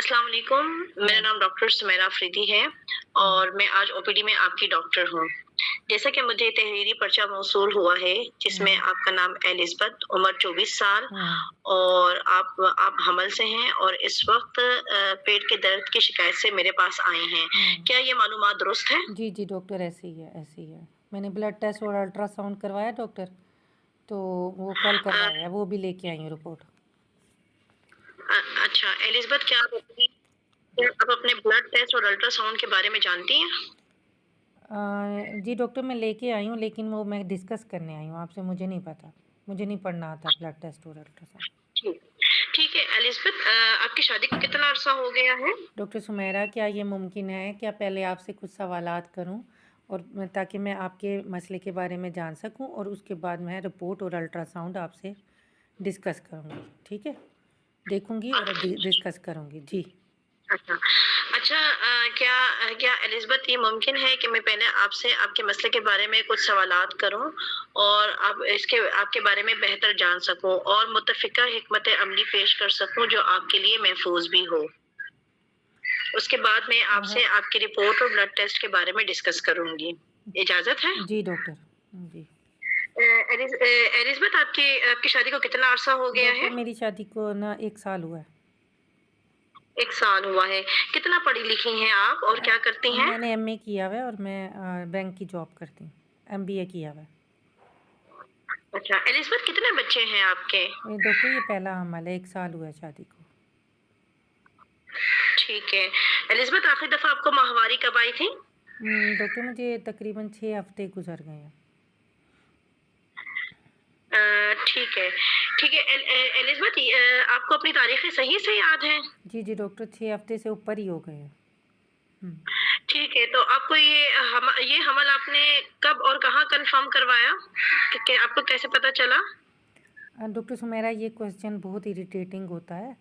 अस्सलाम वालेकुम, मेरा हाँ, नाम डॉक्टर सुमैरा अफरीदी है हाँ, और मैं आज ओपीडी में आपकी डॉक्टर हूँ। जैसा कि मुझे तहरीरी पर्चा मौसूल हुआ है, जिसमें हाँ, आपका नाम एलिज़ाबेथ, उम्र 24 साल हाँ, और आप हमल से हैं और इस वक़्त पेट के दर्द की शिकायत से मेरे पास आए हैं। हाँ। क्या ये मालूमात दुरुस्त है? जी, जी डॉक्टर ऐसे ही है, ऐसे ही है। मैंने ब्लड टेस्ट और अल्ट्रासाउंड करवाया डॉक्टर, तो वो कल अ करवाया है, वो भी लेके आई हूँ रिपोर्ट। अच्छा एलिज़ाबेथ क्या आप अपने ब्लड टेस्ट और अल्ट्रासाउंड के बारे में जानती हैं? जी डॉक्टर मैं लेके आई हूँ, लेकिन वो मैं डिस्कस करने आई हूँ आपसे, मुझे नहीं पता। मुझे नहीं पढ़ना आता ब्लड टेस्ट और अल्ट्रासाउंड। ठीक ठीक है एलिज़ाबेथ आपकी शादी को कितना अरसा हो गया है? डॉक्टर सुमैरा क्या ये मुमकिन है क्या पहले आपसे कुछ सवालात करूँ और ताकि मैं आपके मसले के बारे में जान सकूँ और उसके बाद मैं रिपोर्ट और अल्ट्रासाउंड आपसे डिस्कस करूँगी, ठीक है? देखूँगी और डिस्कस करूँगी। जी। अच्छा। अच्छा क्या एलिज़ाबेथ ये मुमकिन है कि मैं पहले आपसे आपके मसले के बारे में कुछ सवालात करूँ और आप इसके आपके बारे में बेहतर जान सकूँ और मुत्तफ़िका हिकमत अमली पेश कर सकूँ जो आपके लिए महफ़ूज़ भी हो। उसके बाद मैं हाँ, आपसे आपकी रिपोर्ट और ब्लड टेस्ट के बारे में डिस्कस करूँगी। इजाज़त है? जी डॉक्टर। जी। एलिज़ाबेथ आपकी आपकी शादी को कितना अरसा हो गया डॉक्टर है? मेरी शादी को ना 1 साल हुआ है। 1 साल हुआ है। कितना पढ़ी-लिखी हैं आप और क्या करती हैं? मैंने एमए किया हुआ है और मैं बैंक की जॉब करती हूँ। एमबीए किया हुआ है। अच्छा, एलिज़ाबेथ कितने बच्चे हैं आपके? डॉक्टर ये पहला हमल है, 1 साल हुआ है शादी को। ठीक है। एलिज़ाबेथ आखिरी दफ़ा आपको माहवारी कब आई थी? डॉक्टर मुझे तकरीबन 6 हफ़्ते गुज़र गए हैं। ठीक है। ठीक है एलिज़ाबेथ आपको अपनी तारीख़ें सही से याद हैं? जी, जी डॉक्टर 6 हफ़्ते से ऊपर ही हो गए हैं। हुँ। ठीक है, तो आपको ये हमल आपने कब और कहाँ कन्फ़र्म करवाया? कि आपको कैसे पता चला? डॉक्टर सुमेरा ये क्वेश्चन बहुत इरिटेटिंग होता है।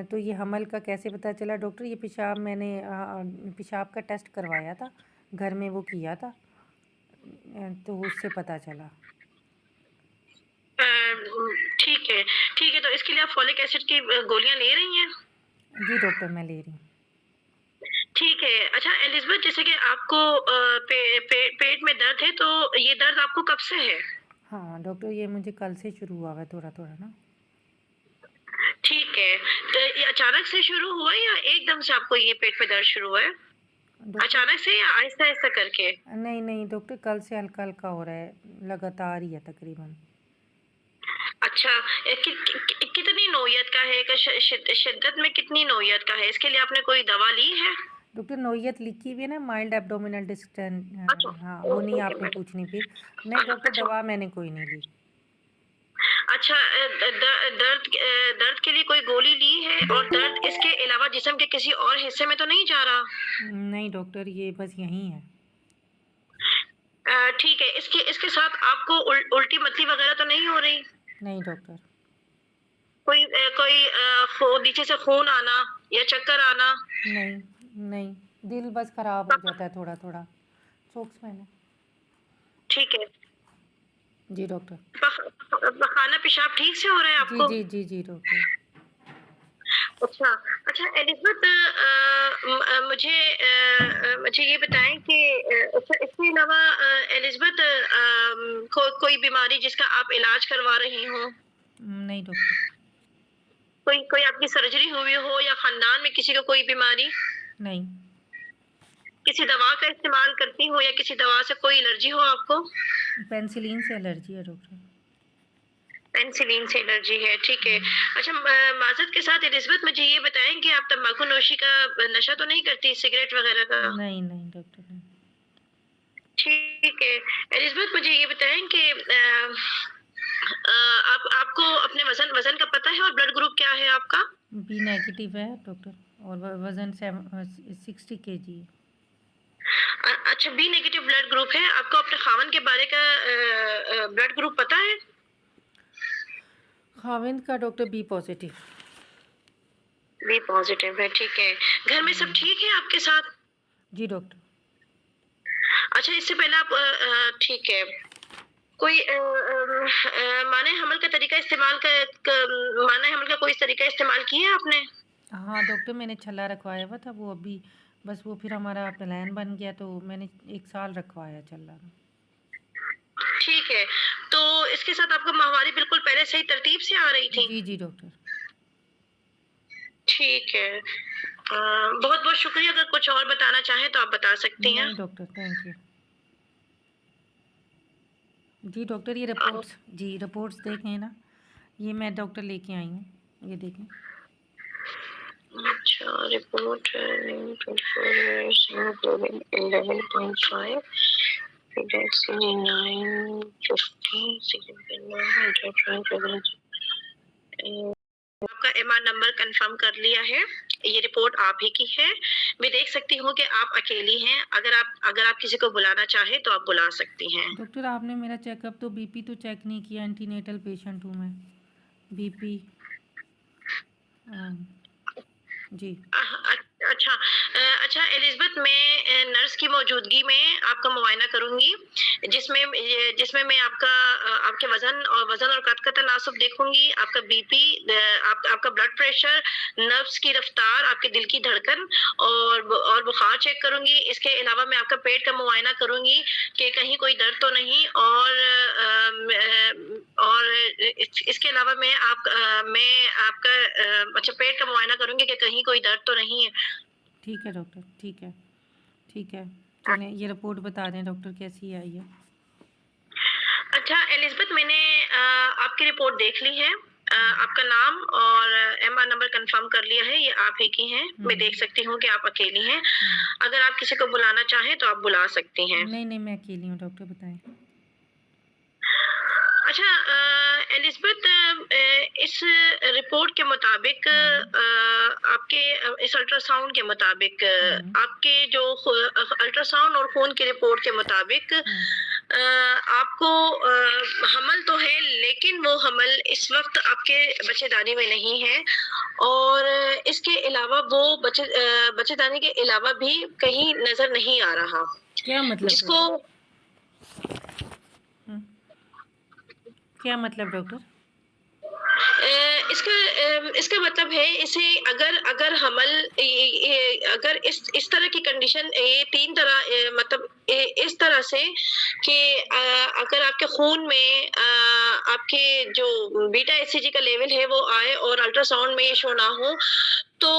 तो ये हमल का कैसे पता चला डॉक्टर ये पेशाब मैंने पेशाब का टेस्ट करवाया था, घर में वो किया था तो उससे पता चला। ठीक है, तो इसके लिए आप फ़ोलिक एसिड की गोलियाँ ले रही हैं? जी डॉक्टर मैं ले रही हूँ। ठीक है। अच्छा एलिज़ाबेथ जैसे कि आपको पेट में दर्द है, तो ये दर्द आपको कब से है? हाँ, डॉक्टर ये मुझे कल से शुरू हुआ है थोड़ा-थोड़ा ना। ठीक है। तो ये अचानक से शुरू हुआ है या एकदम से आपको ये पेट में दर्द शुरू हुआ है? डॉक्टर अचानक से या आहिस्ता-आहिस्ता करके? नहीं, नहीं डॉक्टर कल से हल्का-हल्का हो रहा है, लगातार ही है तकरीबन। अच्छा कितनी नौयत का है? क श शिद शिद्दत में कितनी नौयत का है? इसके लिए आपने कोई दवा ली है? डॉक्टर नोयत लिखी हुई है ना माइल्ड एब्डोमिनल अच्छा। हाँ, वो नहीं ओके आपने मैडम। पूछनी फिर। नहीं डॉक्टर अच्छा दवा मैंने कोई नहीं ली। अच्छा दर्द के लिए कोई गोली ली है और दर्द इसके अलावा जिस्म के किसी और हिस्से में तो नहीं जा रहा? नहीं डॉक्टर ये बस यहीं है। ठीक है। इसके इसके साथ आपको उल्टी मतली वगैरह तो नहीं हो रही? नहीं डॉक्टर। कोई नीचे से खून आना या चक्कर आना? नहीं, नहीं, दिल बस खराब हो जाता है थोड़ा-थोड़ा। सोक्स पहने। ठीक है। जी डॉक्टर। पखाना पेशाब ठीक से हो रहा है जी, आपको? जी, जी, जी डॉक्टर। अच्छा, अच्छा एलिज़ाबेथ मुझे ये बताएँ कि अच्छा इसके अलावा एलिज़ाबेथ कोई बीमारी जिसका आप इलाज करवा रही हों? नहीं डॉक्टर। कोई कोई आपकी सर्जरी हुई हो या ख़ानदान में किसी को कोई बीमारी? नहीं। किसी दवा का इस्तेमाल करती हो या किसी दवा से कोई एलर्जी हो आपको? पेनिसिलिन से एलर्जी है डॉक्टर। पेनिसिलिन से एलर्जी है, ठीक है। हुँ। अच्छा माज़रत के साथ एलिज़ाबेथ मुझे ये बताएँ कि आप तम्बाकू नोशी का नशा तो नहीं करती सिगरेट वग़ैरह का? नहीं, नहीं डॉक्टर नहीं। ठीक है। एलिज़ाबेथ मुझे ये बताएँ कि आप आपको अपने वज़न वज़न का पता है और ब्लड ग्रुप क्या है आपका? बी नेगेटिव है डॉक्टर और वज़न 60 केजी है। अच्छा बी नेगेटिव ब्लड ग्रुप है। आपको अपने ख़ावंद के बारे का ब्लड ग्रुप पता है? ख़ाविंद का doctor B positive. B positive है, ठीक है। घर में सब हुँ। ठीक है आपके साथ? जी डॉक्टर। अच्छा इससे पहले आप ठीक है। कोई माने हमल का तरीका इस्तेमाल क क माने हमल का कोई तरीका इस्तेमाल किया है आपने? हाँ डॉक्टर, मैंने छल्ला रखवाया हुआ था, वो अभी बस वो फिर हमारा प्लान बन गया तो मैंने 1 साल रखवाया छल्ला। ठीक है, तो इसके साथ आपको माहवारी बिल्कुल पहले सही तरतीब से आ रही थी? जी डॉक्टर। ठीक है। बहुत-बहुत शुक्रिया, अगर कुछ और बताना चाहें तो आप बता सकती हैं। नहीं डॉक्टर, थैंक यू। जी डॉक्टर, ये अ, रिपोर्ट्स देखें ना, ये मैं डॉक्टर लेके आई हूँ, ये देखें। अच्छा, रिपोर्ट 24 इयर्स, हीमोग्लोबिन 11.5, PDAC 950, आपका एमआर नंबर कंफर्म कर लिया है। ये रिपोर्ट आप ही की है। मैं देख सकती हूँ कि आप अकेली हैं। अगर आप किसी को बुलाना चाहें तो आप बुला सकती हैं। डॉक्टर, आपने मेरा चेकअप तो बीपी तो चेक नहीं किया, एंटीनेटल पेशेंट हूँ मैं। बीपी जी। अच्छा, अच्छा एलिज़ाबेथ, मैं नर्स की मौजूदगी में आपका मुआयना करूँगी, जिसमें मैं आपके वज़न और कद का तनासुब देखूँगी, आपका बीपी, आपका ब्लड प्रेशर, नर्व्स की रफ़्तार, आपके दिल की धड़कन और बुखार चेक करूँगी। इसके अलावा मैं आपका पेट का मुआयना करूँगी कि कहीं कोई दर्द तो नहीं, और इसके अलावा मैं आपका अच्छा पेट का मुआयना करूँगी कि कहीं कोई दर्द तो नहीं है। ठीक है डॉक्टर, ठीक है, ठीक है। चलें, ये रिपोर्ट बता दें डॉक्टर कैसी आई है। अच्छा एलिज़ाबेथ, मैंने आपकी रिपोर्ट देख ली है। आपका नाम और एमआर नंबर कंफर्म कर लिया है, ये आप ही की हैं। मैं देख सकती हूँ कि आप अकेली हैं। अगर आप किसी को बुलाना चाहें तो आप बुला सकती हैं। नहीं मैं अकेली हूँ डॉक्टर, बताएं। अच्छा एलिज़ाबेथ, इस रिपोर्ट के मुताबिक, आपके इस अल्ट्रासाउंड के मुताबिक, आपके जो अल्ट्रासाउंड और खून की रिपोर्ट के मुताबिक, आपको हमल तो है, लेकिन वो हमल इस वक्त आपके बच्चेदानी में नहीं है, और इसके अलावा वो बच्चेदानी के अलावा भी कहीं नजर नहीं आ रहा, क्या मतलब जिसको डॉक्टर? क्या मतलब डॉक्टर? इसका मतलब है, इसे अगर अगर हमल अगर इस तरह की कंडीशन, ये 3 तरह, मतलब इस तरह से कि अगर आपके खून में आपके जो बीटा एचसीजी का लेवल है वो आए और अल्ट्रासाउंड में ये शो ना हो, तो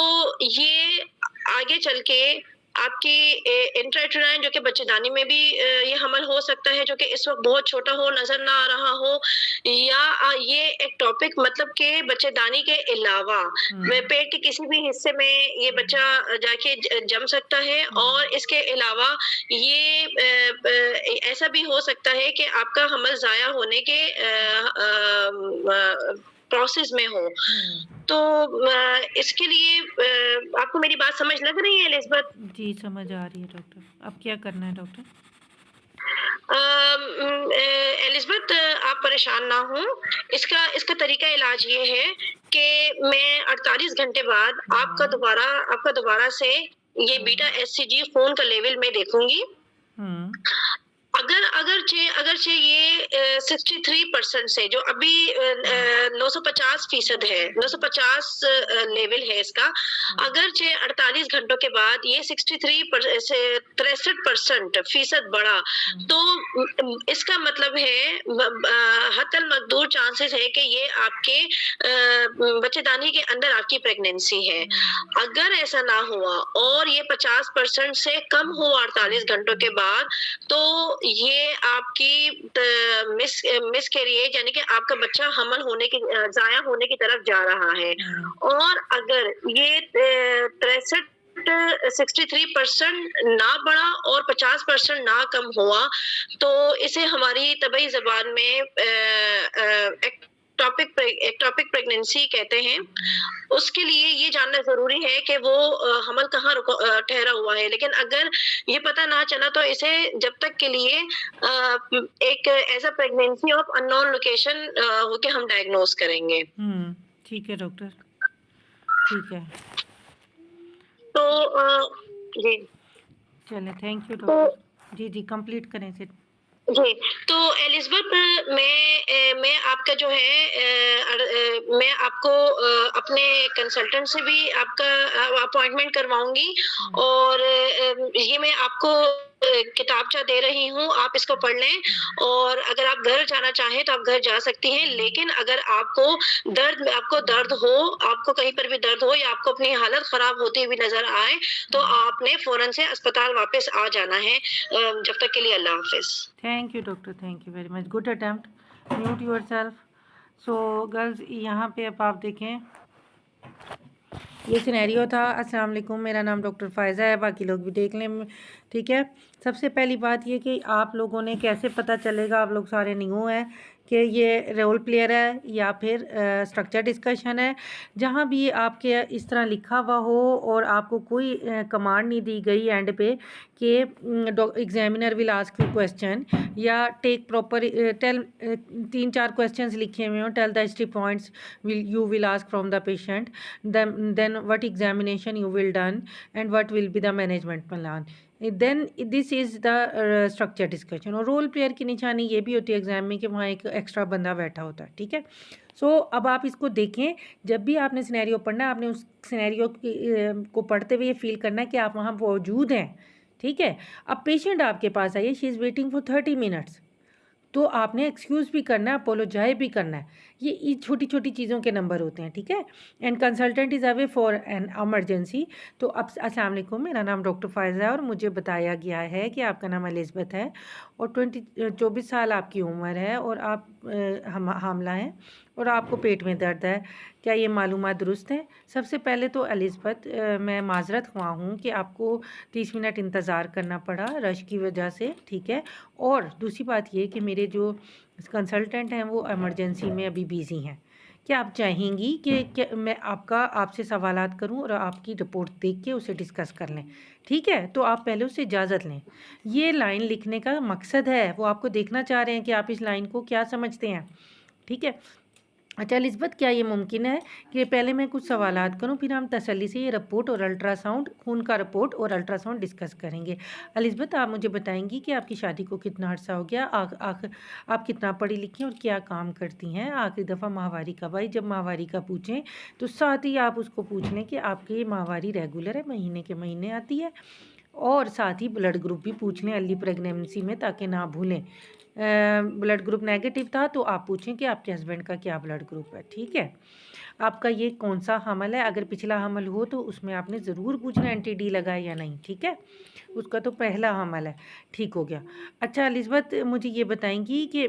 ये आगे चल के आपकी इंट्रायूटेराइन, जो कि बच्चेदानी में भी ये हमल हो सकता है, जो कि इस वक्त बहुत छोटा हो, नजर ना आ रहा हो, या ये एक्टोपिक, मतलब कि बच्चेदानी के अलावा पेट के किसी भी हिस्से में ये बच्चा जाके जम सकता है, और इसके अलावा ये ऐसा भी हो सकता है कि आपका हमल ज़ाया होने के प्रोसेस में हो। तो इसके लिए आपको मेरी बात समझ लग रही है एलिज़ाबेथ? जी समझ आ रही है डॉक्टर। अब क्या करना है डॉक्टर? एलिज़ाबेथ, आप परेशान ना हों। इसका इसका तरीका इलाज ये है कि मैं 48 घंटे बाद आपका दोबारा से ये बीटा एचसीजी खून का लेवल मैं देखूँगी। अगरचे ये 63% से, जो अभी 950% है, 950 लेवल है इसका, अगरचे 48 घंटों के बाद ये 63 से 63% बढ़ा, तो इसका मतलब है हतल मकदूर चांसेस है कि ये आपके बच्चेदानी के अंदर आपकी प्रेगनेंसी है। अगर ऐसा ना हुआ और ये 50% से कम हुआ 48 घंटों के बाद, तो ये आपकी मिसकैरेज, यानी कि आपका बच्चा हमल होने की ज़ाया होने की तरफ जा रहा है। और अगर ये 63% ना बढ़ा और 50% ना कम हुआ, तो इसे हमारी तबई ज़बान में एक्टोपिक प्रेगनेंसी कहते हैं। उसके लिए ये जानना ज़रूरी है कि वो हमल कहाँ ठहरा हुआ है। लेकिन अगर ये पता ना चला, तो इसे जब तक के लिए एक as a pregnancy of unknown location होके हम डायग्नोज करेंगे। ठीक है डॉक्टर, ठीक है। तो जी। चलें, थैंक यू डॉक्टर। जी कंप्लीट करें इसे। जी, तो एलिज़ाबेथ मैं आपका जो है मैं आपको अपने कंसल्टेंट से भी आपका अपॉइंटमेंट करवाऊँगी और ये मैं आपको किताबचा दे रही हूँ, आप इसको पढ़ लें और अगर आप घर जाना चाहें तो आप घर जा सकती हैं। लेकिन अगर आपको दर्द हो, आपको कहीं पर भी दर्द हो या आपको अपनी हालत ख़राब होती हुई नज़र आए, तो आपने फ़ौरन से अस्पताल वापस आ जाना है। जब तक के लिए अल्लाह हाफ़िज़। Thank you doctor, thank you very much, good attempt, mute yourself. So girls, यहाँ पे अब आप देखें, ये सिनेरियो था। अस्सलाम वालेकुम, मेरा नाम डॉक्टर फ़ायज़ा है, बाकी लोग भी देख लें, ठीक है। सबसे पहली बात ये कि आप लोगों ने कैसे पता चलेगा, आप लोग सारे न्यू हैं, कि ये रोल प्लेयर है या फिर स्ट्रक्चर डिस्कशन है। जहाँ भी आपके इस तरह लिखा हुआ हो और आपको कोई कमांड नहीं दी गई एंड पे कि examiner will ask you question या टेक प्रॉपर टेल 3-4 क्वेश्चंस लिखे हुए हों, tell the history points will ask from the patient, then what examination you will done and what will be the management plan, then this is the structure discussion। और role player की निशानी ये भी होती है एग्जाम में कि वहाँ एक एक्स्ट्रा बंदा बैठा होता है, ठीक है। सो अब आप इसको देखें, जब भी आपने सिनेरियो पढ़ना है, आपने उस सिनेरियो को पढ़ते हुए ये फील करना है कि आप वहाँ मौजूद हैं, ठीक है। अब पेशेंट आपके पास आई है, she is waiting for 30 minutes, तो आपने एक्सक्यूज़ भी करना है, अपोलोजाइज भी करना है। ये छोटी छोटी चीज़ों के नंबर होते हैं, ठीक है। And consultant is away for an emergency. तो अब अस्सलाम वालेकुम, मेरा नाम डॉक्टर फ़ायज़ा है और मुझे बताया गया है कि आपका नाम एलिज़ाबेथ है और 24 साल आपकी उम्र है और आप हामला हैं और आपको पेट में दर्द है। क्या ये मालूमात दुरुस्त हैं? सबसे पहले तो एलिज़ाबेथ, मैं माज़रत ख़्वाह हूँ कि आपको 30 मिनट इंतज़ार करना पड़ा रश की वजह से, ठीक है। और दूसरी बात ये कि मेरे जो कंसल्टेंट हैं वो इमरजेंसी में अभी बिज़ी हैं। क्या आप चाहेंगी कि मैं आपसे सवालात करूं और आपकी रिपोर्ट देख के उसे डिस्कस कर लें, ठीक है। तो आप पहले उससे इजाज़त लें। ये लाइन लिखने का मकसद है, वो आपको देखना चाह रहे हैं कि आप इस लाइन को क्या समझते हैं, ठीक है। अच्छा एलिज़ाबेथ, क्या ये मुमकिन है कि पहले मैं कुछ सवालात करूं, फिर हम तसल्ली से ये रिपोर्ट और अल्ट्रासाउंड, खून का रिपोर्ट और अल्ट्रासाउंड डिस्कस करेंगे। एलिज़ाबेथ, आप मुझे बताएंगी कि आपकी शादी को कितना अर्सा हो गया, आप कितना पढ़ी लिखी हैं और क्या काम करती हैं, आखिरी दफ़ा माहवारी कब आई। जब माहवारी का पूछें तो साथ ही आप उसको पूछ लें कि आपकी माहवारी रेगुलर है, महीने के महीने आती है, और साथ ही ब्लड ग्रुप भी पूछ लें अर्ली प्रेगनेंसी में, ताकि ना भूलें। ब्लड ग्रुप नेगेटिव था तो आप पूछें कि आपके हस्बैंड का क्या ब्लड ग्रुप है, ठीक है। आपका ये कौन सा हमल है, अगर पिछला हमल हो तो उसमें आपने ज़रूर पूछना एंटी डी लगाए या नहीं, ठीक है। उसका तो पहला हमल है, ठीक हो गया। अच्छा एलिज़ाबेथ, मुझे ये बताएंगी कि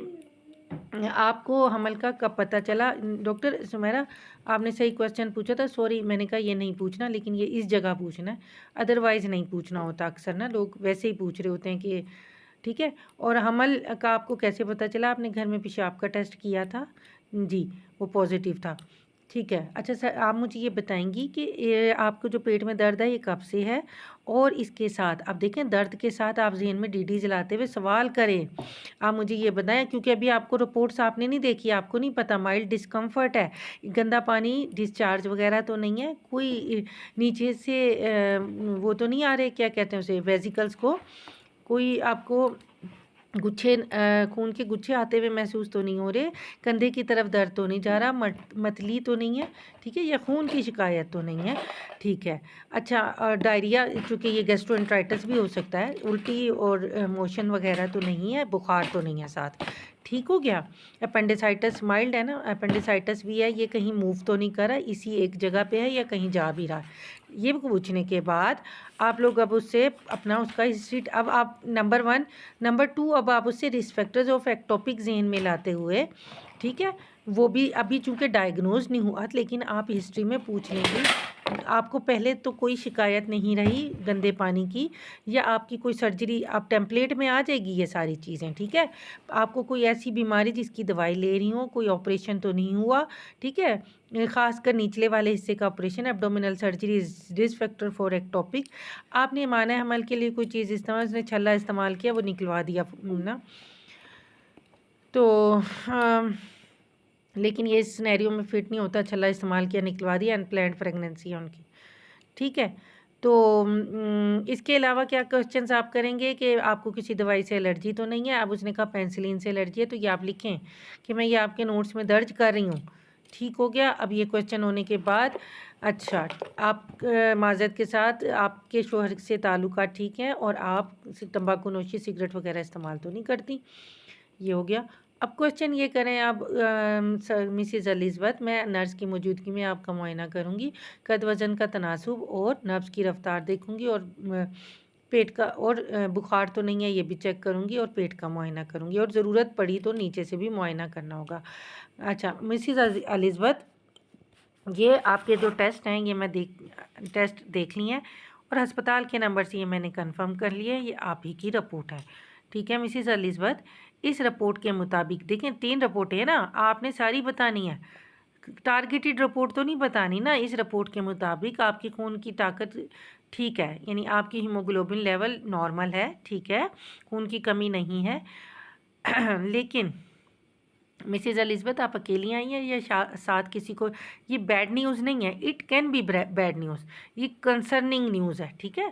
आपको हमल का कब पता चला। डॉक्टर सुमेरा, आपने सही क्वेश्चन पूछा था, सॉरी मैंने कहा ये नहीं पूछना, लेकिन ये इस जगह पूछना है, अदरवाइज़ नहीं पूछना होता। अक्सर ना लोग वैसे ही पूछ रहे होते हैं कि, ठीक है। और हमल का आपको कैसे पता चला? आपने घर में पेशाब का टेस्ट किया था? जी, वो पॉजिटिव था, ठीक है। अच्छा सर, आप मुझे ये बताएंगी कि आपको जो पेट में दर्द है ये कब से है, और इसके साथ आप देखें दर्द के साथ आप ज़हन में डीडी जलाते हुए सवाल करें। आप मुझे ये बताएं, क्योंकि अभी आपको रिपोर्ट्स आपने नहीं देखी, आपको नहीं पता, माइल्ड डिस्कम्फर्ट है, गंदा पानी डिस्चार्ज वगैरह तो नहीं है, कोई नीचे से वो तो नहीं आ रहे, क्या कहते हैं उसे, वेजिकल्स को, कोई आपको गुच्छे खून के गुच्छे आते हुए महसूस तो नहीं हो रहे, कंधे की तरफ दर्द तो नहीं जा रहा, मतली तो नहीं है, ठीक है, या खून की शिकायत तो नहीं है, ठीक है। अच्छा डायरिया, चूँकि ये गैस्ट्रोएंटराइटिस भी हो सकता है, उल्टी और मोशन वगैरह तो नहीं है, बुखार तो नहीं है साथ, ठीक हो गया। अपेंडिसाइटिस माइल्ड है ना, अपेंडिसाइटिस भी है, ये कहीं मूव तो नहीं कर रहा, इसी एक जगह पे है या कहीं जा भी रहा है। ये पूछने के बाद आप लोग अब उससे अपना उसका हिस्ट्री, अब आप नंबर 1, नंबर 2, अब आप उससे रिस्क फैक्टर्स ऑफ एक्टोपिक जहन में लाते हुए, ठीक है, वो भी अभी चूँकि डायग्नोज नहीं हुआ, लेकिन आप हिस्ट्री में पूछ लेंगे, आपको पहले तो कोई शिकायत नहीं रही गंदे पानी की, या आपकी कोई सर्जरी, आप टेम्पलेट में आ जाएगी ये सारी चीज़ें, ठीक है। आपको कोई ऐसी बीमारी जिसकी दवाई ले रही हो, कोई ऑपरेशन तो नहीं हुआ, ठीक है, ख़ासकर निचले वाले हिस्से का operation, abdominal surgery risk factor for ectopic. आपने माना हमल के लिए कोई चीज़ इस्तेमाल, उसने छल्ला इस्तेमाल किया, वो निकलवा दिया ना, तो लेकिन ये सिनेरियो में फिट नहीं होता, छल्ला इस्तेमाल किया निकलवा दिया, अनप्लान्ड प्रेगनेंसी है उनकी, ठीक है। तो इसके अलावा क्या क्वेश्चंस आप करेंगे कि आपको किसी दवाई से एलर्जी तो नहीं है? अब उसने कहा पेनिसिलिन से एलर्जी है, तो ये आप लिखें कि मैं ये आपके नोट्स में दर्ज कर रही हूँ। ठीक हो गया? अब ये क्वेश्चन होने के बाद अच्छा, आप माज़रत के साथ आपके शौहर से ताल्लुकात ठीक हैं और आप तंबाकू नोशी, सिगरेट वगैरह इस्तेमाल तो नहीं करती। ये हो गया। अब क्वेश्चन ये करें आप मिसेज़ एलिज़ाबेथ, मैं नर्स की मौजूदगी में आपका मुआयना करूँगी, कद वज़न का तनासुब और नब्ज़ की रफ़्तार देखूँगी और पेट का और बुखार तो नहीं है ये भी चेक करूँगी और पेट का मुआयना करूँगी और ज़रूरत पड़ी तो नीचे से भी मुआयना करना होगा। अच्छा मिसेज़ एलिज़ाबेथ, ये आपके जो टेस्ट हैं ये मैं टेस्ट देख लिए हैं और अस्पताल के नंबर से ये मैंने कंफर्म कर लिया है, ये आप ही की रिपोर्ट है। ठीक है मिसेज़ एलिज़ाबेथ, इस रिपोर्ट के मुताबिक देखें 3 रिपोर्टें हैं ना, आपने सारी बतानी है। टारगेटेड रिपोर्ट तो नहीं बतानी ना। इस रिपोर्ट के मुताबिक आपके खून की ताकत ठीक है, यानी आपकी हीमोग्लोबिन लेवल नॉर्मल है, ठीक है, खून की कमी नहीं है। लेकिन मिसेज़ एलिज़ाबेथ आप अकेली आई हैं या साथ किसी को? ये बैड न्यूज़ नहीं है, it can be bad news, ये कंसर्निंग न्यूज़ है, ठीक है।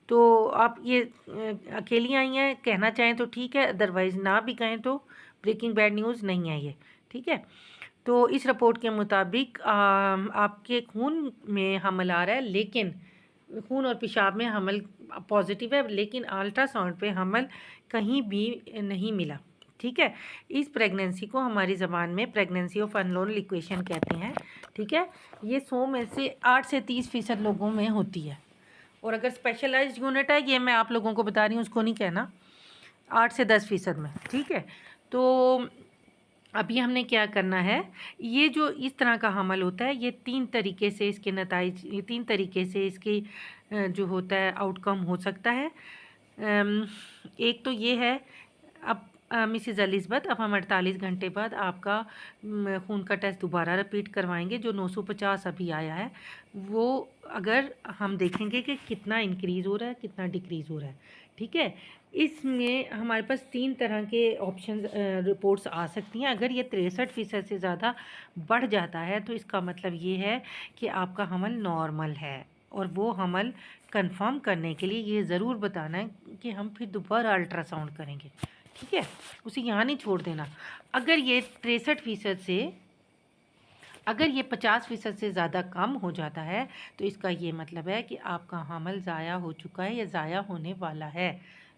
तो आप ये अकेली आई हैं, कहना चाहें तो ठीक है, अदरवाइज़ ना भी कहें तो ब्रेकिंग बैड न्यूज़ नहीं है ये, ठीक है। तो इस रिपोर्ट के मुताबिक आपके खून में हमल आ रहा है, लेकिन खून और पेशाब में हमल पॉजिटिव है, लेकिन अल्ट्रासाउंड पे हमल कहीं भी नहीं मिला, ठीक है। इस प्रेगनेंसी को हमारी ज़बान में प्रेगनेंसी ऑफ अननोन लिक्वेशन कहते हैं, ठीक है। ये 100 में से 8 से 30% लोगों में होती है और अगर स्पेशलाइज्ड यूनिट है, ये मैं आप लोगों को बता रही हूँ, उसको नहीं कहना, 8 से 10% में, ठीक है। तो अभी हमने क्या करना है, ये जो इस तरह का हमल होता है, ये 3 तरीके से इसके नताइज, ये 3 तरीके से इसकी जो होता है आउटकम हो सकता है। एक तो ये है, अब मिसेज़ एलिज़ाबेथ, अब हम 48 घंटे बाद आपका खून का टेस्ट दोबारा रिपीट करवाएंगे। जो 950 अभी आया है, वो अगर हम देखेंगे कि कितना इंक्रीज़ हो रहा है, कितना डिक्रीज़ हो रहा है, ठीक है। इसमें हमारे पास 3 तरह के ऑप्शंस रिपोर्ट्स आ सकती हैं। अगर ये 63% से ज़्यादा बढ़ जाता है, तो इसका मतलब ये है कि आपका हमल नॉर्मल है और वो हमल कंफर्म करने के लिए ये ज़रूर बताना है कि हम फिर दोबारा अल्ट्रासाउंड करेंगे, ठीक है। उसे यहाँ नहीं छोड़ देना। अगर ये 63% से, अगर ये 50% से ज़्यादा कम हो जाता है, तो इसका ये मतलब है कि आपका हमल ज़ाया हो चुका है या ज़ाया होने वाला है।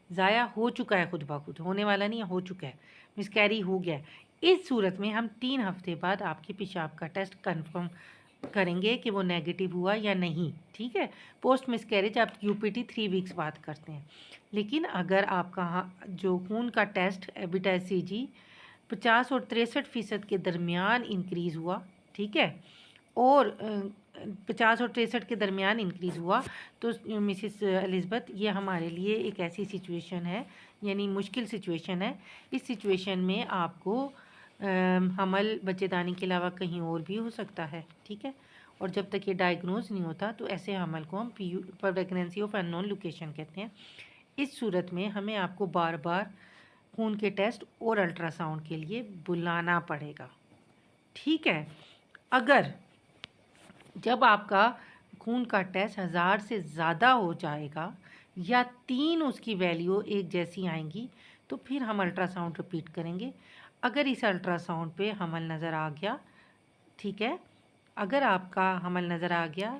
ज़ाया हो चुका है, खुद ब खुद, होने वाला नहीं है, हो चुका है, मिसकैरी हो गया है। इस सूरत में हम 3 हफ्ते बाद आपके पेशाब का टेस्ट कंफर्म करेंगे कि वो नेगेटिव हुआ या नहीं, ठीक है। पोस्ट मिसकैरेज आप यूपीटी 3 वीक्स बाद करते हैं। लेकिन अगर आपका जो खून का टेस्ट बीटा-एचसीजी 50 और 63% के दरमियान इंक्रीज़ हुआ, ठीक है, और 50 और 63 के दरमियान इंक्रीज़ हुआ, तो मिसेस एलिज़ाबेथ, ये हमारे लिए एक ऐसी सिचुएशन है, यानी मुश्किल सिचुएशन है। इस सिचुएशन में आपको हमल बच्चेदानी के अलावा कहीं और भी हो सकता है, ठीक है। और जब तक ये डायग्नोज नहीं होता, तो ऐसे हमल को हम प्रेगनेंसी ऑफ अननोन लोकेशन कहते हैं। इस सूरत में हमें आपको बार बार खून के टेस्ट और अल्ट्रासाउंड के लिए बुलाना पड़ेगा, ठीक है। अगर जब आपका खून का टेस्ट 1000 से ज़्यादा हो जाएगा या 3 उसकी वैल्यू एक जैसी आएंगी, तो फिर हम अल्ट्रासाउंड रिपीट करेंगे। अगर इस अल्ट्रासाउंड पे हमल नज़र आ गया, ठीक है, अगर आपका हमल नज़र आ गया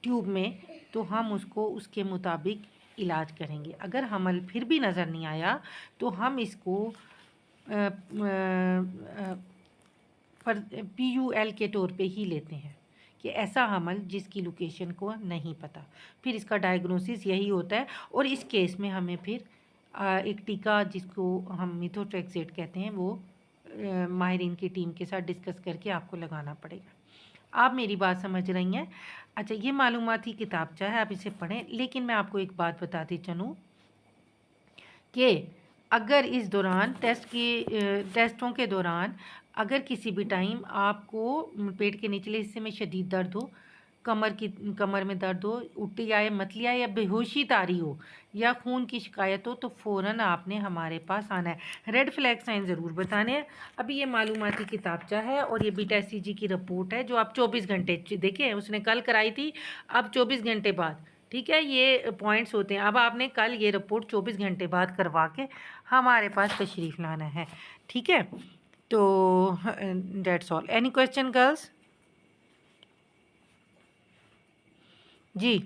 ट्यूब में, तो हम उसको उसके मुताबिक इलाज करेंगे। अगर हमल फिर भी नज़र नहीं आया, तो हम इसको PUL के तौर पे ही लेते हैं कि ऐसा हमल जिसकी लोकेशन को नहीं पता। फिर इसका डायग्नोसिस यही होता है और इस केस में हमें फिर एक टीका, जिसको हम मिथोट्रेक्सेट कहते हैं, वो माहिरीन की टीम के साथ डिस्कस करके आपको लगाना पड़ेगा। आप मेरी बात समझ रही हैं? अच्छा, ये मालूमाती किताबचा है, आप इसे पढ़ें। लेकिन मैं आपको एक बात बताती चलूँ कि अगर इस दौरान टेस्टों के दौरान अगर किसी भी टाइम आपको पेट के निचले हिस्से में शदीद दर्द हो, कमर में दर्द हो, उल्टी आए, मतली आए या बेहोशी तारी हो या खून की शिकायत हो, तो फ़ौरन आपने हमारे पास आना है। रेड फ्लैग साइन ज़रूर बताने हैं। अभी ये मालूमाती किताबचा है और ये बीटा-एचसीजी की रिपोर्ट है, जो आप 24 घंटे देखें, उसने कल कराई थी, अब 24 घंटे बाद ठीक है, ये पॉइंट्स होते हैं। अब आपने कल ये रिपोर्ट 24 घंटे बाद करवा के हमारे पास तशरीफ़ लाना है, ठीक है? तो that's all. Any question girls? Ji.